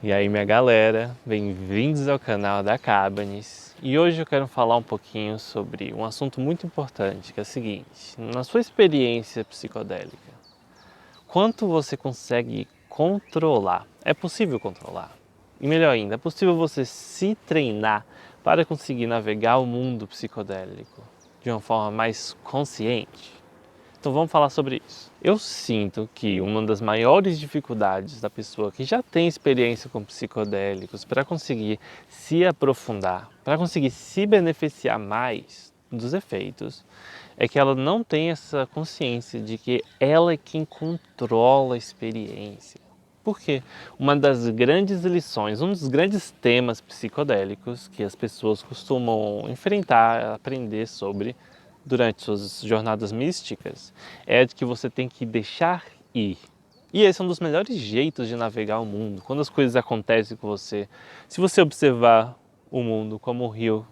E aí minha galera, bem-vindos ao canal da Cabanis. E hoje eu quero falar um pouquinho sobre um assunto muito importante, que é o seguinte: na sua experiência psicodélica, quanto você consegue controlar? É possível controlar? E melhor ainda, é possível você se treinar para conseguir navegar o mundo psicodélico de uma forma mais consciente? Então vamos falar sobre isso. Eu sinto que uma das maiores dificuldades da pessoa que já tem experiência com psicodélicos para conseguir se aprofundar, para conseguir se beneficiar mais dos efeitos, é que ela não tem essa consciência de que ela é quem controla a experiência. Porque uma das grandes lições, um dos grandes temas psicodélicos que as pessoas costumam enfrentar, aprender sobre durante suas jornadas místicas, é de que você tem que deixar ir. E esse é um dos melhores jeitos de navegar o mundo, quando as coisas acontecem com você. Se você observar o mundo como um rio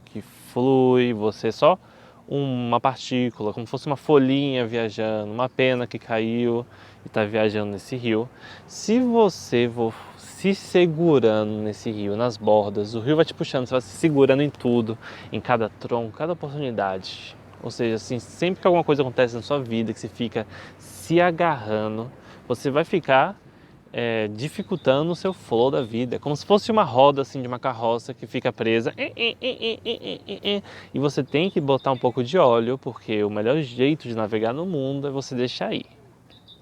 que flui, você é só uma partícula, como se fosse uma folhinha viajando, uma pena que caiu e está viajando nesse rio. Se você for se segurando nesse rio, nas bordas, o rio vai te puxando, você vai se segurando em tudo, em cada tronco, cada oportunidade. Ou seja, assim, sempre que alguma coisa acontece na sua vida, que você fica se agarrando, você vai ficar dificultando o seu flow da vida, como se fosse uma roda assim de uma carroça que fica presa e você tem que botar um pouco de óleo, porque o melhor jeito de navegar no mundo é você deixar ir.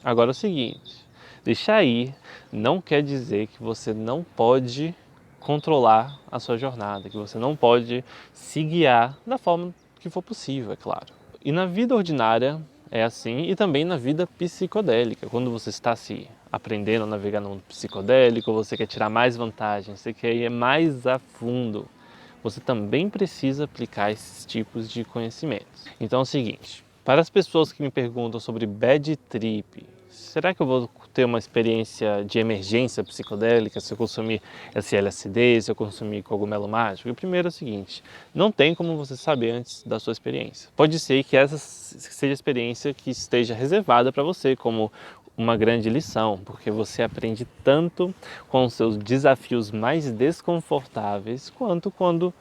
Agora é o seguinte, deixar ir não quer dizer que você não pode controlar a sua jornada, que você não pode se guiar da forma que for possível, é claro. E na vida ordinária é assim, e também na vida psicodélica, quando você está se aprendendo a navegar no mundo psicodélico, você quer tirar mais vantagem, você quer ir mais a fundo, você também precisa aplicar esses tipos de conhecimentos. Então é o seguinte, para as pessoas que me perguntam sobre bad trip, será que eu vou ter uma experiência de emergência psicodélica se eu consumir esse LSD, se eu consumir cogumelo mágico? E o primeiro é o seguinte, não tem como você saber antes da sua experiência. Pode ser que essa seja a experiência que esteja reservada para você como uma grande lição, porque você aprende tanto com os seus desafios mais desconfortáveis, quanto quando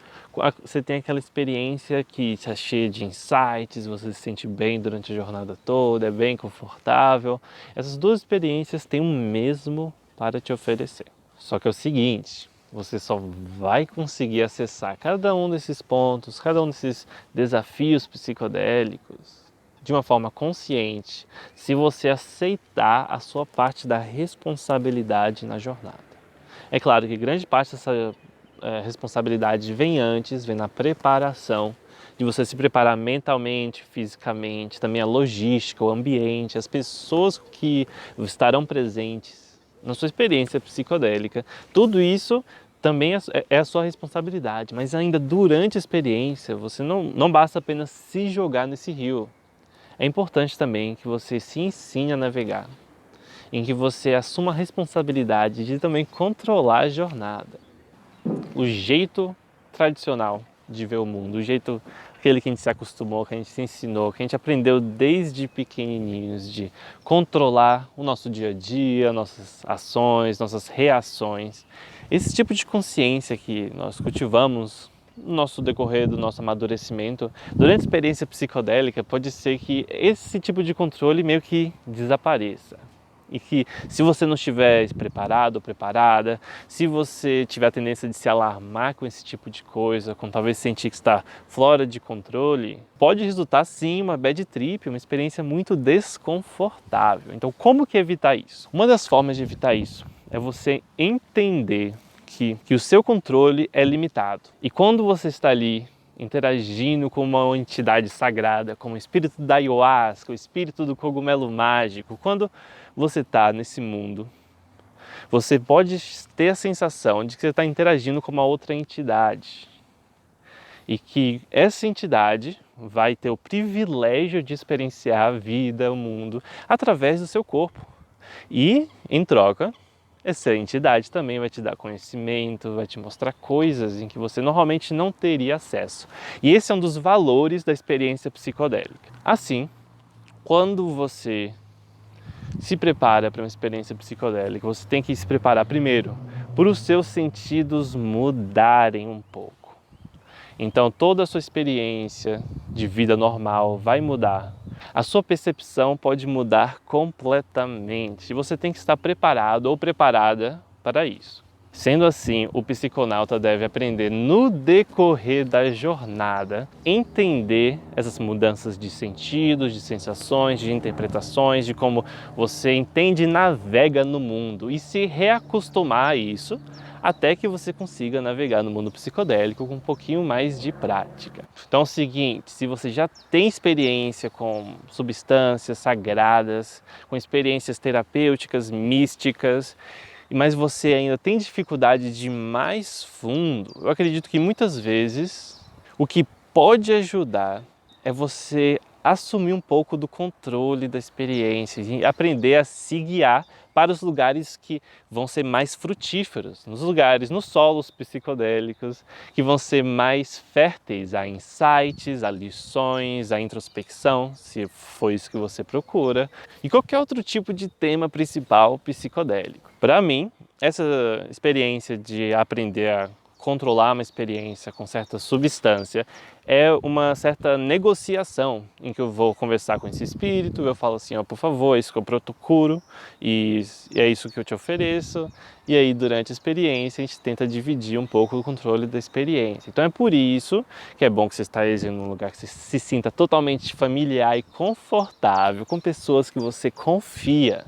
você tem aquela experiência que está cheia de insights, você se sente bem durante a jornada toda, é bem confortável. Essas duas experiências têm o mesmo para te oferecer. Só que é o seguinte, você só vai conseguir acessar cada um desses pontos, cada um desses desafios psicodélicos de uma forma consciente, se você aceitar a sua parte da responsabilidade na jornada. É claro que grande parte dessa responsabilidade vem antes, vem na preparação, de você se preparar mentalmente, fisicamente, também a logística, o ambiente, as pessoas que estarão presentes na sua experiência psicodélica. Tudo isso também é a sua responsabilidade, mas ainda durante a experiência, você não basta apenas se jogar nesse rio. É importante também que você se ensine a navegar, em que você assuma a responsabilidade de também controlar a jornada. O jeito tradicional de ver o mundo, o jeito aquele que a gente se acostumou, que a gente se ensinou, que a gente aprendeu desde pequenininhos de controlar o nosso dia a dia, nossas ações, nossas reações. Esse tipo de consciência que nós cultivamos no nosso decorrer do nosso amadurecimento, durante a experiência psicodélica, pode ser que esse tipo de controle meio que desapareça. E que se você não estiver preparado ou preparada, se você tiver a tendência de se alarmar com esse tipo de coisa, com talvez sentir que está fora de controle, pode resultar sim uma bad trip, uma experiência muito desconfortável. Então como que evitar isso? Uma das formas de evitar isso é você entender que o seu controle é limitado. E quando você está ali interagindo com uma entidade sagrada, como o espírito da ayahuasca, o espírito do cogumelo mágico, quando você está nesse mundo, você pode ter a sensação de que você está interagindo com uma outra entidade. E que essa entidade vai ter o privilégio de experienciar a vida, o mundo, através do seu corpo. E, em troca, essa entidade também vai te dar conhecimento, vai te mostrar coisas em que você normalmente não teria acesso. E esse é um dos valores da experiência psicodélica. Assim, quando você se prepara para uma experiência psicodélica, você tem que se preparar primeiro para os seus sentidos mudarem um pouco. Então toda a sua experiência de vida normal vai mudar. A sua percepção pode mudar completamente e você tem que estar preparado ou preparada para isso. Sendo assim, o psiconauta deve aprender no decorrer da jornada, entender essas mudanças de sentidos, de sensações, de interpretações, de como você entende e navega no mundo e se reacostumar a isso até que você consiga navegar no mundo psicodélico com um pouquinho mais de prática. Então é o seguinte, se você já tem experiência com substâncias sagradas, com experiências terapêuticas, místicas, mas você ainda tem dificuldade de ir mais fundo, eu acredito que muitas vezes o que pode ajudar é você assumir um pouco do controle da experiência e aprender a se guiar para os lugares que vão ser mais frutíferos, nos solos psicodélicos, que vão ser mais férteis a insights, a lições, a introspecção, se for isso que você procura, e qualquer outro tipo de tema principal psicodélico. Para mim, essa experiência de aprender a controlar uma experiência com certa substância é uma certa negociação em que eu vou conversar com esse espírito, eu falo assim, ó, por favor, é isso que eu procuro e é isso que eu te ofereço, e aí durante a experiência a gente tenta dividir um pouco o controle da experiência. Então é por isso que é bom que você esteja em um lugar que você se sinta totalmente familiar e confortável com pessoas que você confia,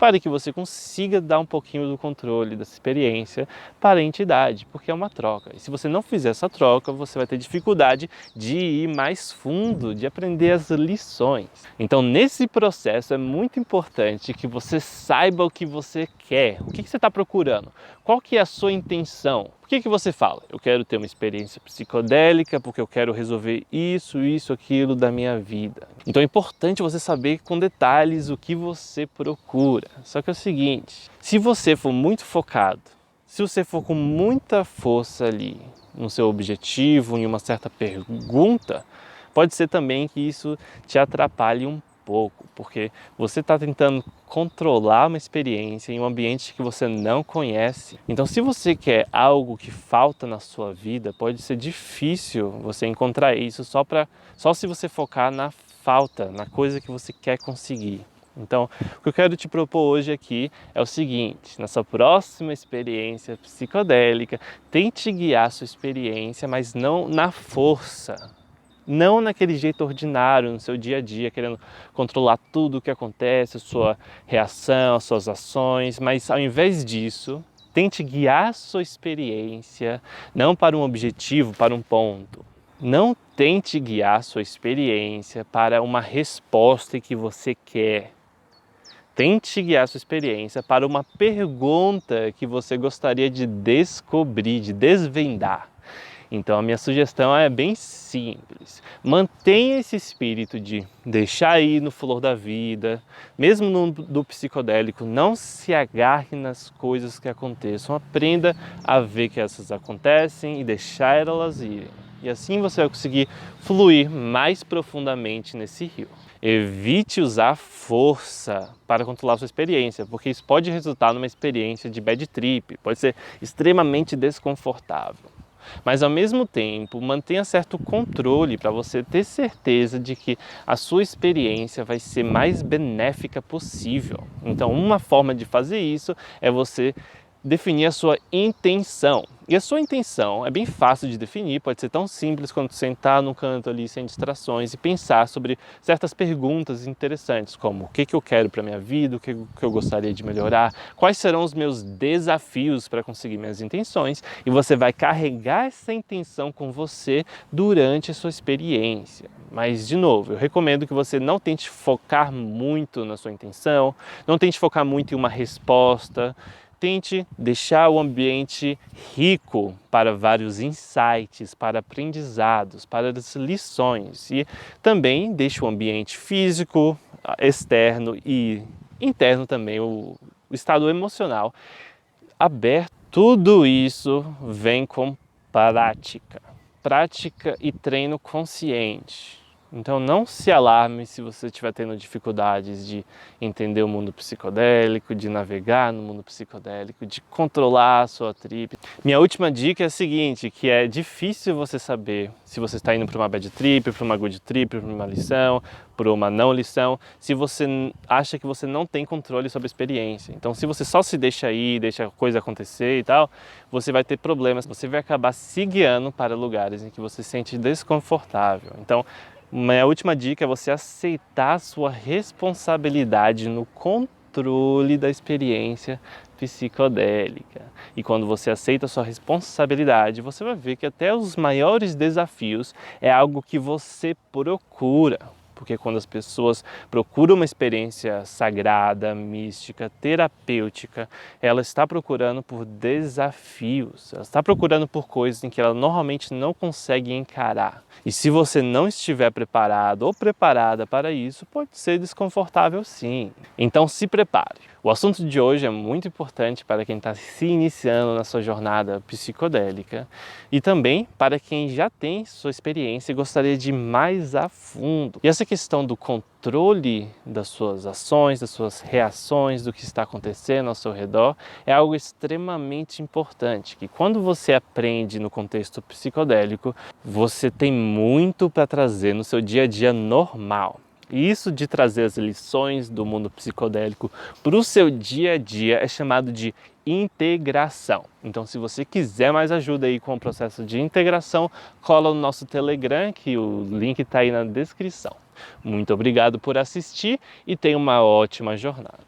para que você consiga dar um pouquinho do controle dessa experiência para a entidade, porque é uma troca. E se você não fizer essa troca, você vai ter dificuldade de ir mais fundo, de aprender as lições. Então, nesse processo é muito importante que você saiba o que você quer, o que você está procurando, qual que é a sua intenção. Por que você fala? Eu quero ter uma experiência psicodélica porque eu quero resolver isso, aquilo da minha vida. Então é importante você saber com detalhes o que você procura. Só que é o seguinte, se você for muito focado, se você for com muita força ali no seu objetivo, em uma certa pergunta, pode ser também que isso te atrapalhe um pouco, porque você está tentando controlar uma experiência em um ambiente que você não conhece. Então, se você quer algo que falta na sua vida, pode ser difícil você encontrar isso só se você focar na falta, na coisa que você quer conseguir. Então, o que eu quero te propor hoje aqui é o seguinte, nessa próxima experiência psicodélica, tente guiar a sua experiência, mas não na força. Não naquele jeito ordinário, no seu dia a dia, querendo controlar tudo o que acontece, a sua reação, as suas ações, mas ao invés disso, tente guiar a sua experiência, não para um objetivo, para um ponto. Não tente guiar a sua experiência para uma resposta que você quer. Tente guiar a sua experiência para uma pergunta que você gostaria de descobrir, de desvendar. Então a minha sugestão é bem simples. Mantenha esse espírito de deixar ir no flor da vida, mesmo do psicodélico, não se agarre nas coisas que aconteçam. Aprenda a ver que essas acontecem e deixar elas irem. E assim você vai conseguir fluir mais profundamente nesse rio. Evite usar força para controlar a sua experiência, porque isso pode resultar numa experiência de bad trip, pode ser extremamente desconfortável. Mas ao mesmo tempo, mantenha certo controle para você ter certeza de que a sua experiência vai ser mais benéfica possível. Então, uma forma de fazer isso é você definir a sua intenção. E a sua intenção é bem fácil de definir, pode ser tão simples quanto sentar num canto ali sem distrações e pensar sobre certas perguntas interessantes, como o que eu quero para a minha vida, o que eu gostaria de melhorar, quais serão os meus desafios para conseguir minhas intenções, e você vai carregar essa intenção com você durante a sua experiência. Mas, de novo, eu recomendo que você não tente focar muito na sua intenção, não tente focar muito em uma resposta. Tente deixar o ambiente rico para vários insights, para aprendizados, para as lições. E também deixe o ambiente físico, externo e interno também, o estado emocional aberto. Tudo isso vem com prática. Prática e treino consciente. Então não se alarme se você estiver tendo dificuldades de entender o mundo psicodélico, de navegar no mundo psicodélico, de controlar a sua trip. Minha última dica é a seguinte, que é difícil você saber se você está indo para uma bad trip, para uma good trip, para uma lição, para uma não lição, se você acha que você não tem controle sobre a experiência. Então se você só se deixa ir, deixa a coisa acontecer e tal, você vai ter problemas, você vai acabar se guiando para lugares em que você se sente desconfortável. Então, minha última dica é você aceitar a sua responsabilidade no controle da experiência psicodélica. E quando você aceita a sua responsabilidade, você vai ver que até os maiores desafios é algo que você procura. Porque quando as pessoas procuram uma experiência sagrada, mística, terapêutica, ela está procurando por desafios, ela está procurando por coisas em que ela normalmente não consegue encarar. E se você não estiver preparado ou preparada para isso, pode ser desconfortável sim. Então se prepare. O assunto de hoje é muito importante para quem está se iniciando na sua jornada psicodélica e também para quem já tem sua experiência e gostaria de ir mais a fundo. E essa questão do controle das suas ações, das suas reações, do que está acontecendo ao seu redor, é algo extremamente importante, que quando você aprende no contexto psicodélico, você tem muito para trazer no seu dia a dia normal. E isso de trazer as lições do mundo psicodélico para o seu dia a dia é chamado de integração. Então, se você quiser mais ajuda aí com o processo de integração, cola no nosso Telegram, que o link está aí na descrição. Muito obrigado por assistir e tenha uma ótima jornada.